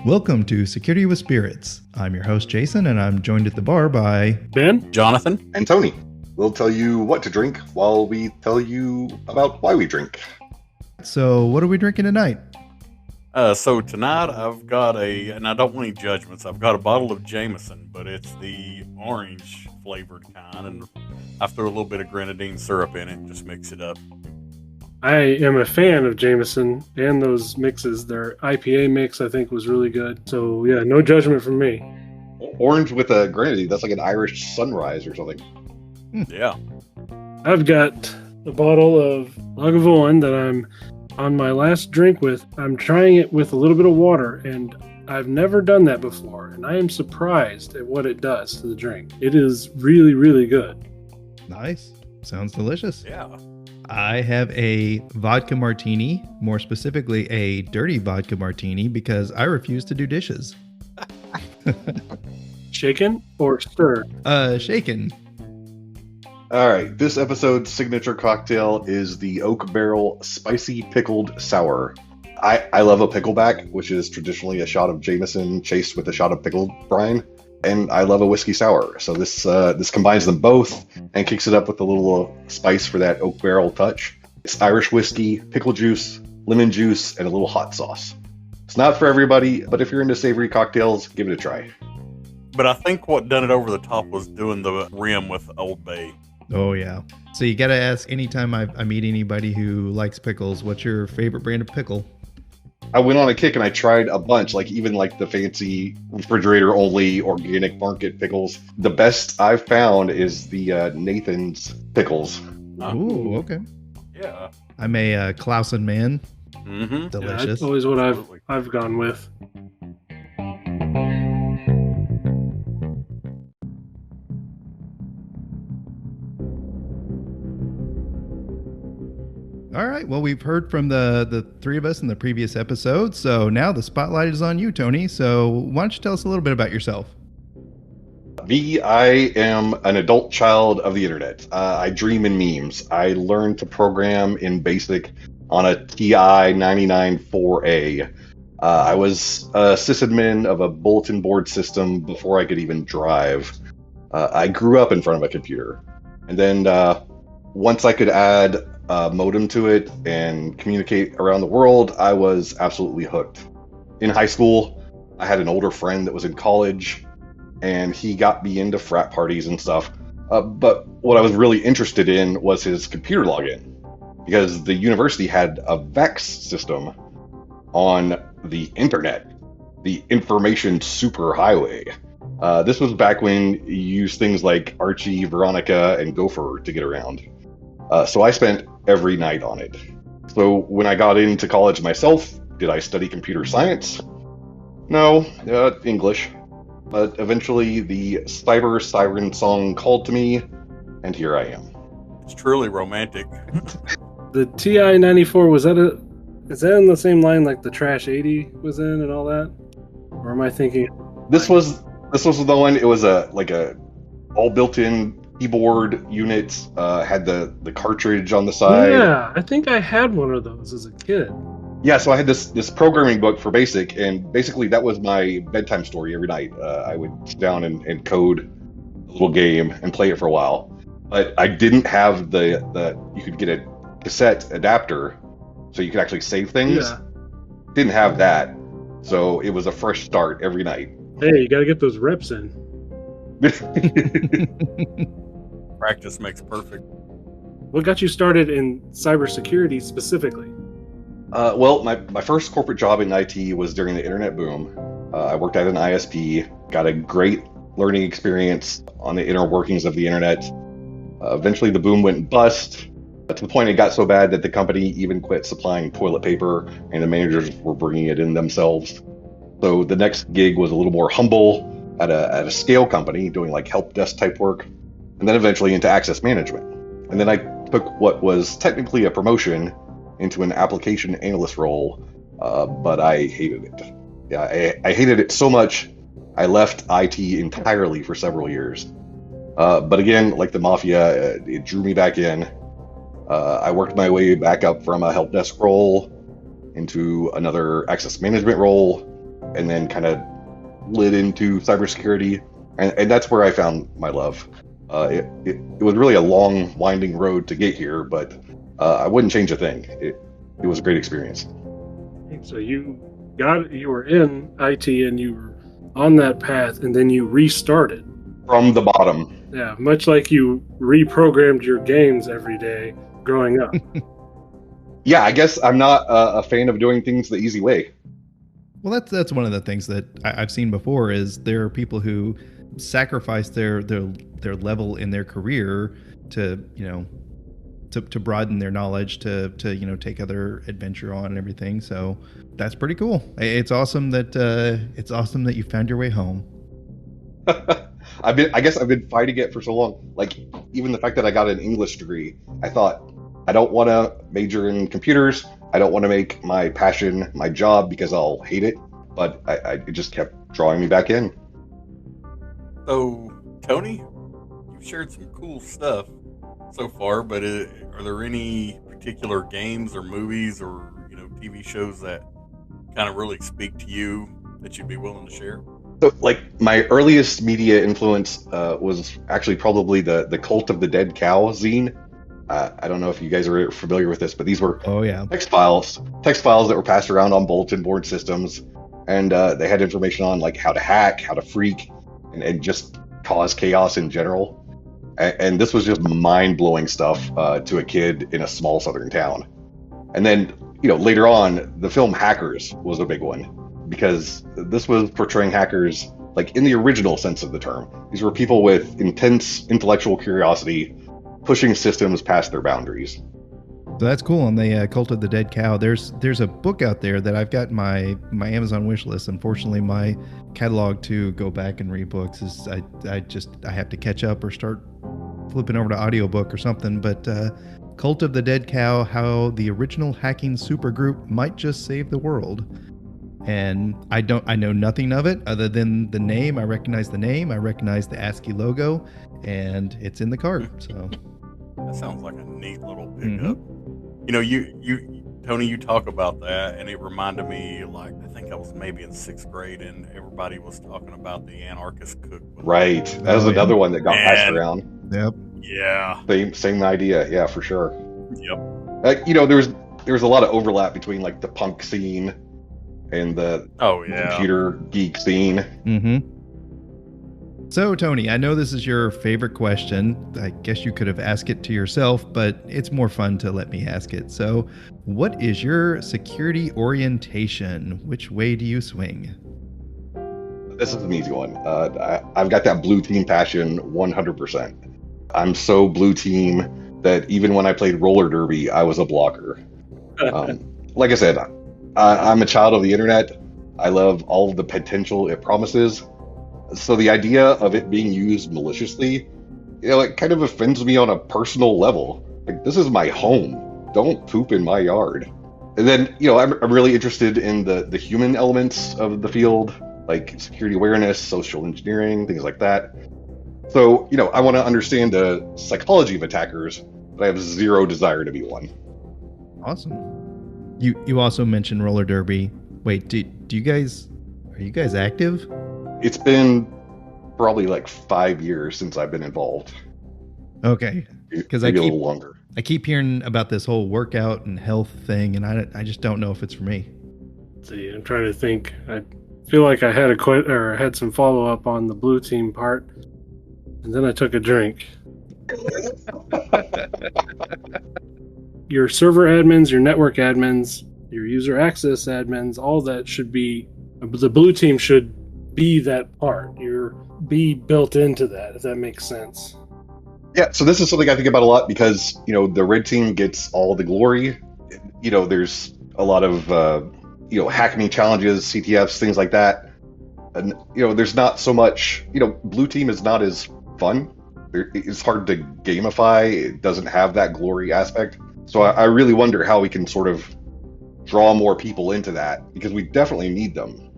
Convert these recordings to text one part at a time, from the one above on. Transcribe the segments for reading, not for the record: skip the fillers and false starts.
Welcome to Security with Spirits. I'm your host, Jason, and I'm joined at the bar by Ben, Jonathan, and Tony. We'll tell you what to drink while we tell you about why we drink. So, what are we drinking tonight? So tonight I've got and I don't want any judgments, I've got a bottle of Jameson, but it's the orange flavored kind, and I threw a little bit of grenadine syrup in it and just mix it up. I am a fan of Jameson and those mixes. Their IPA mix, I think, was really good. So, yeah, no judgment from me. Orange with a grenadine, that's like an Irish sunrise or something. Yeah. I've got a bottle of Lagavulin that I'm on my last drink with. I'm trying it with a little bit of water, and I've never done that before, and I am surprised at what it does to the drink. It is really, really good. Nice. Sounds delicious. Yeah. I have a vodka martini, more specifically a dirty vodka martini, because I refuse to do dishes. Shaken or stirred? Shaken. All right, this episode's signature cocktail is the Oak Barrel Spicy Pickled Sour. I love a pickleback, which is traditionally a shot of Jameson chased with a shot of pickled brine, and I love a whiskey sour. So this combines them both and kicks it up with a little spice for that oak barrel touch. It's Irish whiskey, pickle juice, lemon juice, and a little hot sauce. It's not for everybody, but if you're into savory cocktails, give it a try. But I think what done it over the top was doing the rim with Old Bay. Oh, yeah. So you got to ask anytime I meet anybody who likes pickles, what's your favorite brand of pickle? I went on a kick and I tried a bunch, even the fancy refrigerator only organic market pickles. The best I've found is the Nathan's pickles. Ooh, okay. Yeah. I'm a Clausen man. Mm-hmm. Delicious. Yeah, that's always what I've gone with. All right. Well, we've heard from the three of us in the previous episode. So now the spotlight is on you, Tony. So why don't you tell us a little bit about yourself? I am an adult child of the internet. I dream in memes. I learned to program in BASIC on a TI 994A. I was a sysadmin of a bulletin board system before I could even drive. I grew up in front of a computer. And then once I could add a modem to it and communicate around the world, I was absolutely hooked. In high school, I had an older friend that was in college, and he got me into frat parties and stuff. But what I was really interested in was his computer login, because the university had a VEX system on the internet, the information superhighway. This was back when you used things like Archie, Veronica, and Gopher to get around. So I spent every night on it. So when I got into college myself, did I study computer science? No, English. But eventually the cyber siren song called to me, and here I am. It's truly romantic. The TI 94, is that in the same line like the Trash 80 was in and all that? Or am I thinking? This was the one. It was a all built-in keyboard unit, had the cartridge on the side. Yeah, I think I had one of those as a kid. Yeah, so I had this programming book for BASIC, and basically that was my bedtime story every night. I would sit down and code a little game and play it for a while. But I didn't have you could get a cassette adapter so you could actually save things. Yeah. Didn't have that. So it was a fresh start every night. Hey, you got to get those reps in. Practice makes perfect. What got you started in cybersecurity specifically? Well, my first corporate job in IT was during the internet boom. I worked at an ISP, got a great learning experience on the inner workings of the internet. Eventually the boom went bust, to the point it got so bad that the company even quit supplying toilet paper, and the managers were bringing it in themselves. So the next gig was a little more humble at a scale company doing help desk type work, and then eventually into access management. And then I took what was technically a promotion into an application analyst role, but I hated it. Yeah, I hated it so much, I left IT entirely for several years. But again, like the mafia, it drew me back in. I worked my way back up from a help desk role into another access management role, and then kind of lit into cybersecurity, and that's where I found my love. It was really a long, winding road to get here, but I wouldn't change a thing. It was a great experience. So you were in IT and you were on that path, and then you restarted From the bottom. Yeah, much like you reprogrammed your games every day growing up. Yeah, I guess I'm not a fan of doing things the easy way. Well, that's one of the things that I've seen before is there are people who sacrifice their level in their career to to broaden their knowledge, to take other adventure on and everything. So that's pretty cool. It's awesome that you found your way home. I guess I've been fighting it for so long. Like, even the fact that I got an English degree, I thought, I don't want to major in computers. I don't want to make my passion my job because I'll hate it. But it just kept drawing me back in. So, Tony, you've shared some cool stuff so far, but are there any particular games or movies or TV shows that kind of really speak to you that you'd be willing to share? So, like, my earliest media influence was actually probably the Cult of the Dead Cow zine. I don't know if you guys are familiar with this, but these were text files that were passed around on bulletin board systems, and they had information on like how to hack, how to freak, and just cause chaos in general. And this was just mind-blowing stuff to a kid in a small southern town. And then, later on, the film Hackers was a big one, because this was portraying hackers like in the original sense of the term. These were people with intense intellectual curiosity, pushing systems past their boundaries. So that's cool. On the Cult of the Dead Cow, there's a book out there that I've got my Amazon wish list. Unfortunately, my catalog to go back and read books is I have to catch up or start flipping over to audiobook or something. But Cult of the Dead Cow: How the Original Hacking Supergroup Might Just Save the World. And I know nothing of it other than the name. I recognize the name. I recognize the ASCII logo, and it's in the cart. So that sounds like a neat little pickup. You Tony, you talk about that, and it reminded me, like, I think I was maybe in 6th grade, and everybody was talking about the anarchist cookbook. Right, that was another one that got passed around. Yep. Yeah. Same idea. Yeah, for sure. Yep. There was a lot of overlap between like the punk scene and the computer geek scene. Mm-hmm. So, Tony, I know this is your favorite question. I guess you could have asked it to yourself, but it's more fun to let me ask it. So, what is your security orientation? Which way do you swing? This is an easy one. I've got that blue team passion 100%. I'm so blue team that even when I played roller derby, I was a blocker. Like I said, I'm a child of the internet. I love all of the potential it promises. So the idea of it being used maliciously, it kind of offends me on a personal level. Like, this is my home. Don't poop in my yard. And then, I'm really interested in the human elements of the field, like security awareness, social engineering, things like that. So, I want to understand the psychology of attackers, but I have zero desire to be one. Awesome. You also mentioned roller derby. Wait, are you guys active? It's been probably like 5 years since I've been involved. Okay, because a little longer. I keep hearing about this whole workout and health thing, and I just don't know if it's for me. Let's see, I'm trying to think. I feel like I had some follow up on the blue team part, and then I took a drink. Your server admins, your network admins, your user access admins, all that should be, the blue team should be that part. Be built into that, if that makes sense. Yeah, so this is something I think about a lot because, the red team gets all the glory. There's a lot of, hack me challenges, CTFs, things like that. And, there's not so much, blue team is not as fun. It's hard to gamify. It doesn't have that glory aspect. So I really wonder how we can sort of draw more people into that, because we definitely need them.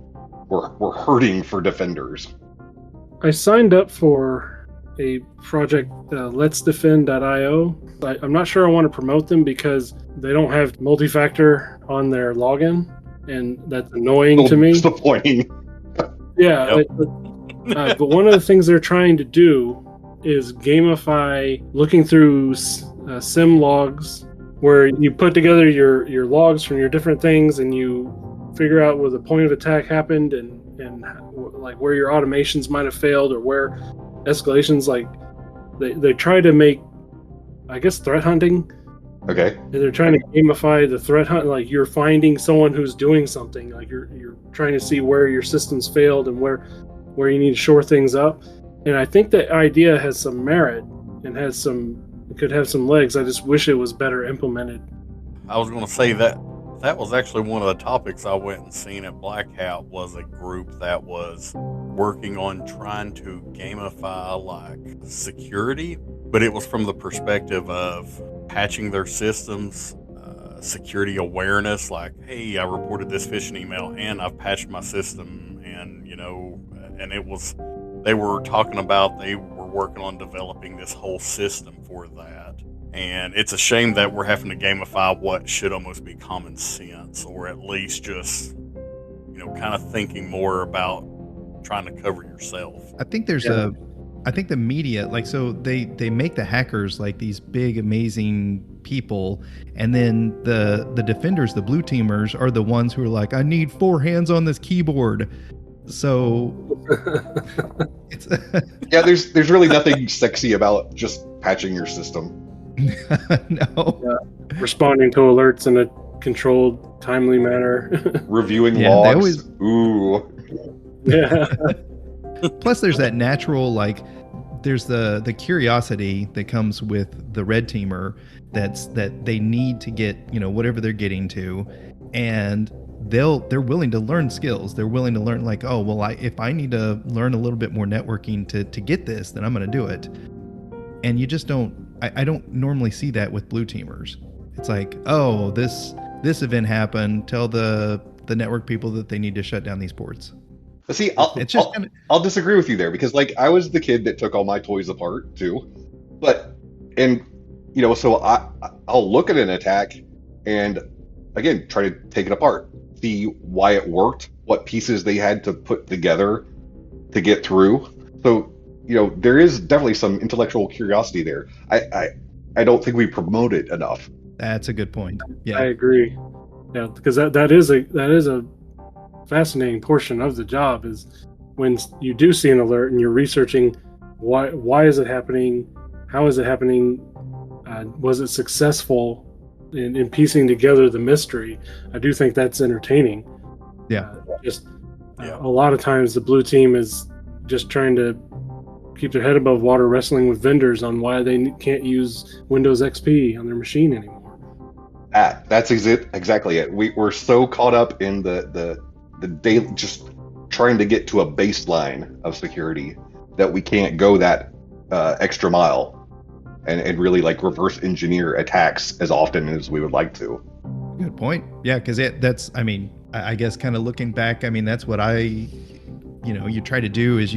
We're hurting for defenders. I signed up for a project, Let's Defend.io. I'm not sure I want to promote them because they don't have multi-factor on their login, and that's annoying to me. Disappointing. Yeah, Yep. but one of the things they're trying to do is gamify looking through sim logs, where you put together your logs from your different things, and you figure out where the point of attack happened, and like where your automations might have failed, or where escalations, like they try to make, I guess, threat hunting. Okay. They're trying to gamify the threat hunt. Like you're finding someone who's doing something. Like you're trying to see where your systems failed and where you need to shore things up. And I think that idea has some merit and could have some legs. I just wish it was better implemented. I was going to say that was actually one of the topics I went and seen at Black Hat, was a group that was working on trying to gamify like security, but it was from the perspective of patching their systems, security awareness, like, hey, I reported this phishing email and I've patched my system, and and they were talking about they were working on developing this whole system for that. And it's a shame that we're having to gamify what should almost be common sense, or at least just, kind of thinking more about trying to cover yourself. I think I think the media, like, so they make the hackers like these big, amazing people, and then the defenders, the blue teamers, are the ones who are like, I need 4 hands on this keyboard. So it's Yeah, there's really nothing sexy about just patching your system. no. Responding to alerts in a controlled, timely manner. Reviewing Yeah, logs. they always- Ooh. Yeah. Plus, there's that natural, like, there's the curiosity that comes with the red teamer that they need to get, whatever they're getting to, and they're willing to learn skills. They're willing to learn, like, oh, well, if I need to learn a little bit more networking to get this, then I'm going to do it. And you just don't. I don't normally see that with blue teamers. It's like, oh, this event happened. Tell the network people that they need to shut down these ports. But see, I'll disagree with you there, because like I was the kid that took all my toys apart too, so I'll look at an attack and again try to take it apart, see why it worked, what pieces they had to put together to get through. So there is definitely some intellectual curiosity there. I don't think we promote it enough. That's a good point. Yeah, I agree. Yeah, because that is a fascinating portion of the job, is when you do see an alert and you're researching why is it happening, how is it happening, was it successful in piecing together the mystery. I do think that's entertaining. Yeah. A lot of times the blue team is just trying to keep their head above water, wrestling with vendors on why they can't use Windows XP on their machine anymore. That's exactly it. We're so caught up in the daily, just trying to get to a baseline of security, that we can't go that extra mile and really like reverse engineer attacks as often as we would like to. Good point. Yeah, because that's, I mean, I guess kind of looking back, I mean, that's what you try to do is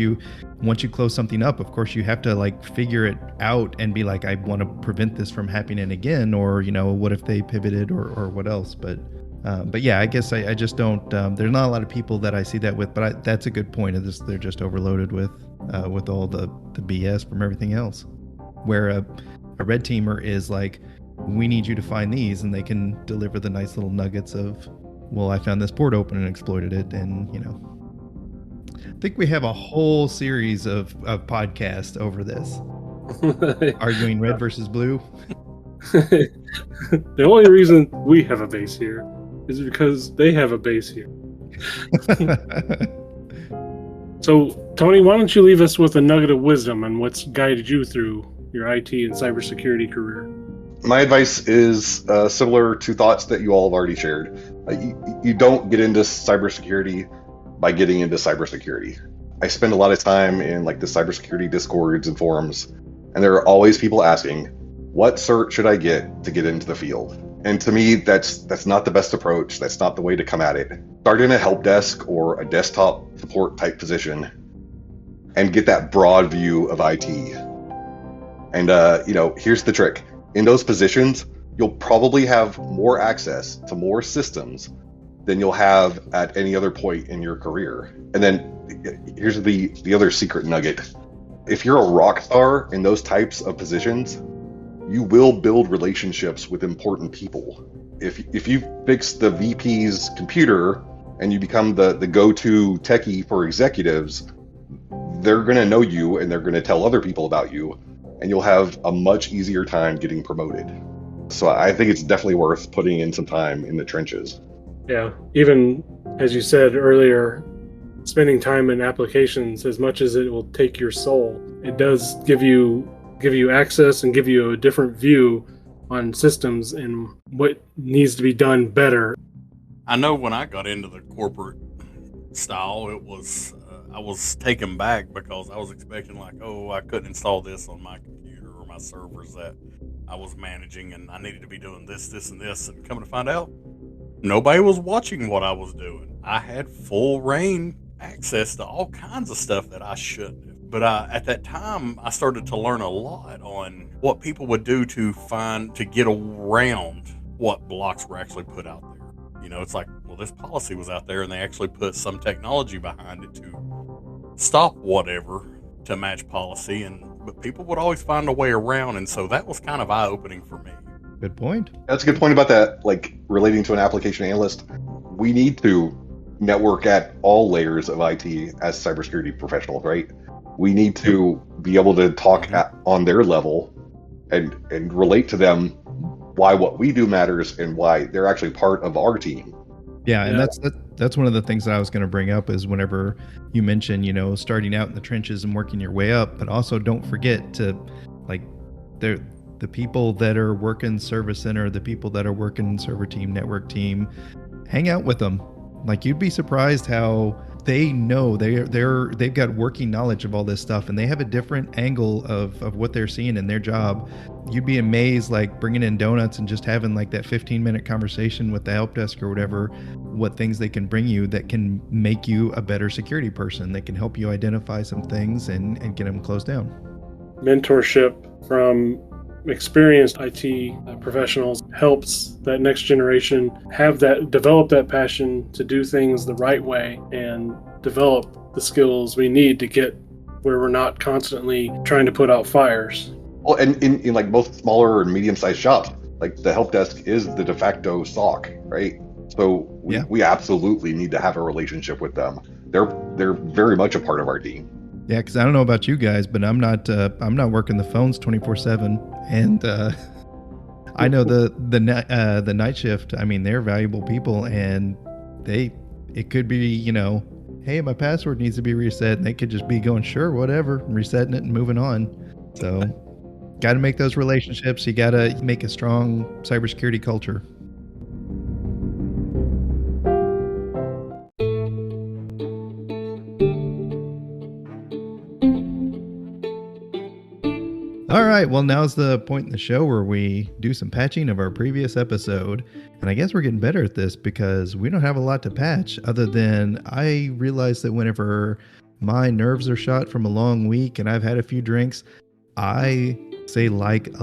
once you close something up, of course, you have to like figure it out and be like, I want to prevent this from happening again, or, what if they pivoted or what else? But yeah, I guess I just don't, there's not a lot of people that I see that with, but that's a good point of this. They're just overloaded with all the BS from everything else, where a red teamer is like, we need you to find these, and they can deliver the nice little nuggets of, well, I found this port open and exploited it. And, I think we have a whole series of podcasts over this, arguing red versus blue. The only reason we have a base here is because they have a base here. So, Tony, why don't you leave us with a nugget of wisdom on what's guided you through your IT and cybersecurity career? My advice is similar to thoughts that you all have already shared. You don't get into cybersecurity by getting into cybersecurity. I spend a lot of time in like the cybersecurity discords and forums, and there are always people asking, what cert should I get to get into the field? And to me, that's not the best approach. That's not the way to come at it. Start in a help desk or a desktop support type position and get that broad view of IT. And here's the trick. In those positions, you'll probably have more access to more systems than you'll have at any other point in your career. And then here's the other secret nugget. If you're a rock star in those types of positions, you will build relationships with important people. If you fix the VP's computer and you become the go-to techie for executives, they're going to know you and they're going to tell other people about you, and you'll have a much easier time getting promoted. So I think it's definitely worth putting in some time in the trenches. Yeah, even as you said earlier, spending time in applications, as much as it will take your soul, it does give you access and give you a different view on systems and what needs to be done better. I know when I got into the corporate style, it was I was taken back because I was expecting I couldn't install this on my computer or my servers that I was managing, and I needed to be doing this, and this, and coming to find out, nobody was watching what I was doing. I had full reign access to all kinds of stuff that I shouldn't have. But at that time, I started to learn a lot on what people would do to get around what blocks were actually put out there. It's like, well, this policy was out there and they actually put some technology behind it to stop whatever to match policy, but people would always find a way around, and so that was kind of eye-opening for me. Good point. That's a good point about that, relating to an application analyst. We need to network at all layers of IT as cybersecurity professionals, right? We need to be able to talk on their level and relate to them why what we do matters and why they're actually part of our team. Yeah, and that's one of the things that I was going to bring up is whenever you mention, starting out in the trenches and working your way up, but also don't forget to, the people that are working service center, the people that are working server team, network team, hang out with them. You'd be surprised how they know they've got working knowledge of all this stuff, and they have a different angle of what they're seeing in their job. You'd be amazed, bringing in donuts and just having that 15-minute conversation with the help desk or whatever, what things they can bring you that can make you a better security person, that can help you identify some things and get them closed down. Mentorship from experienced IT professionals helps that next generation develop that passion to do things the right way and develop the skills we need to get where we're not constantly trying to put out fires. Well, and in both smaller and medium-sized shops, the help desk is the de facto SOC, right? So we absolutely need to have a relationship with them. They're very much a part of our team. Yeah, because I don't know about you guys, but I'm not working the phones 24/7, and I know the night shift. I mean, they're valuable people, and it could be hey, my password needs to be reset, and they could just be going, sure, whatever, resetting it and moving on. So, got to make those relationships. You got to make a strong cybersecurity culture. All right, well, now's the point in the show where we do some patching of our previous episode. And I guess we're getting better at this because we don't have a lot to patch other than I realize that whenever my nerves are shot from a long week and I've had a few drinks, I say a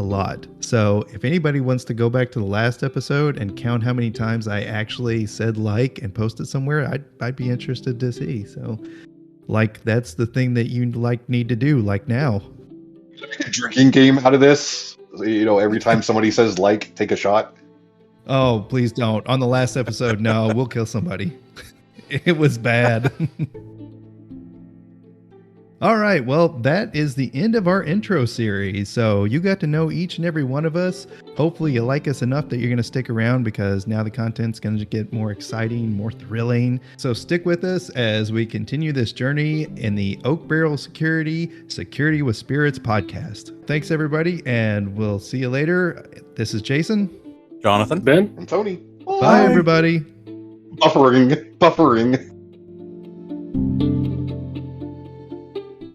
lot. So if anybody wants to go back to the last episode and count how many times I actually said and posted somewhere, I'd be interested to see. So that's the thing that you need to do now. Make a drinking game out of this. Every time somebody says take a shot. Oh, please don't. On the last episode, no, we'll kill somebody. It was bad. All right, well, that is the end of our intro series. So you got to know each and every one of us. Hopefully you like us enough that you're going to stick around because now the content's going to get more exciting, more thrilling. So stick with us as we continue this journey in the Oak Barrel Security with Spirits podcast. Thanks, everybody, and we'll see you later. This is Jason. Jonathan. Ben. And Tony. Bye everybody. Buffering.